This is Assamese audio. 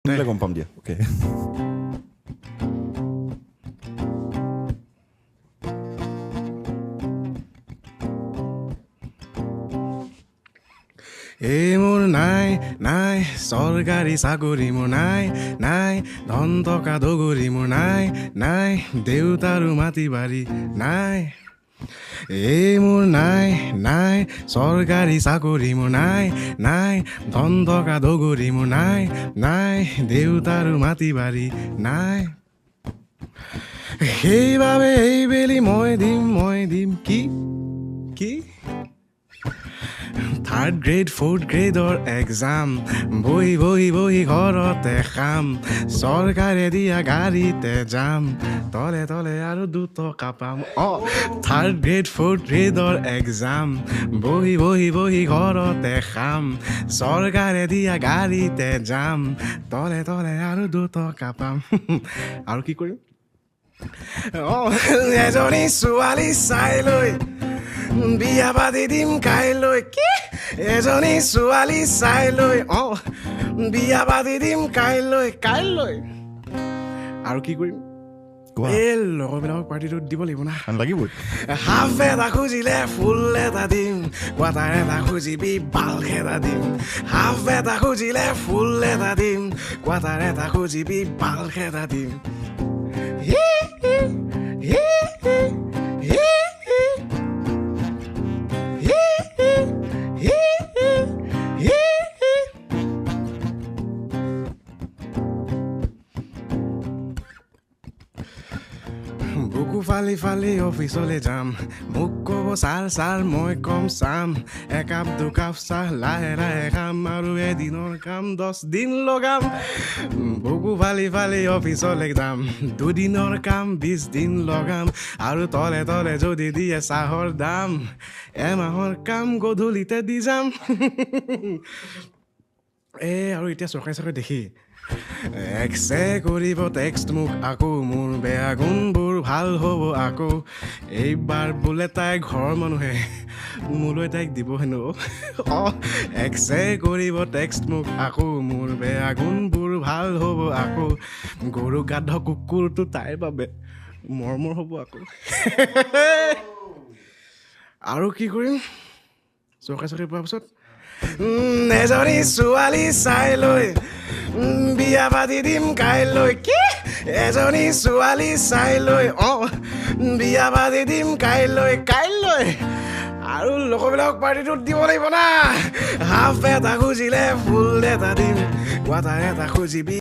শুনিলে গম পাম দিয়া অ'কে এই মোৰ নাই নাই চৰকাৰী চাকৰি মোৰ নাই নাই ধন টকা দগৰি মোৰ নাই নাই দেউতাৰো মাটি বাৰী নাই এই মোৰ নাই নাই চৰকাৰী চাকৰি মোৰ নাই নাই ধন টকা দগৰি মোৰ নাই নাই দেউতাৰো মাটি বাৰী নাই সেইবাবে এইবেলি মই দিম কি কি থাৰ্ড গ্ৰেড ফ'ৰ্থ গ্ৰেডৰ এক্সাম বহি বহি বহি ঘৰতে খাম চৰকাৰে দিয়া গাড়ীতে যাম তলে তলে আৰু 2 টকা পাম থাৰ্ড গ্ৰেড ফ'ৰ্থ গ্ৰেডৰ এক্সাম বহি বহি বহি ঘৰতে খাম চৰকাৰে দিয়া গাড়ীতে যাম তলে তলে আৰু 2 টকা পাম আৰু কি কৰিম এজনী ছোৱালী চাই লৈ বিয়া পাতি দিম কাইলৈ কি এজনী ছোৱালী চাই লৈ বিয়া পাতি দিম কাইলৈ আৰু কি কৰিম এই লগৰবিলাকক পাৰ্টিটোত দিব লাগিব না লাগিবই হাফ এটা খুজিলে ফুল এটা দিম কোৱাটাৰ এটা খুজিবি বাল্ক এটা দিম হাফ এটা খুজিলে ফুল এটা দিম কোৱাটাৰ এটা খুজিবি বাল্ক এটা দিম বুকু ফালি ফালি অফিচলৈ যাম মোক ক'ব ছাৰ মই কম চাম একাপ দুকাপ চাহ লাহে লাহে খাম আৰু এদিনৰ কাম 10 দিন লগাম বুকু ফালি ফালি অফিচলৈ যাম 2 দিনৰ কাম 20 দিন লগাম আৰু তলে তলে যদি দিয়ে চাহৰ দাম এমাহৰ কাম গধূলিতে দি যাম আৰু এতিয়া চৰকাৰী দেখি এক্সে কৰিব টেক্সট মোক আকৌ মোৰ বেয়া গুণবোৰ ভাল হ'ব আকৌ এইবাৰ বোলে তাই ঘৰৰ মানুহে মোলৈ তাইক দিব হেনো এক্সে কৰিব টেক্সট মোক আকৌ মোৰ বেয়া গুণবোৰ ভাল হ'ব আকৌ গৰু গাধ কুকুৰটো তাইৰ বাবে মৰমৰ হ'ব আকৌ আৰু কি কৰিম চৰকাৰী পোৱাৰ পিছত এজনী ছোৱালী চাই লৈ বিয়া পাতি দিম কাইলৈ কি এজনী ছোৱালী চাই লৈ বিয়া পাতি দিম কাইলৈ আৰু লগৰবিলাকক পাৰ্টিটোত দিব লাগিব না হাফ এটা খুজিলে ফুল এটা দিম কোৱাটাৰ এটা খুজিবি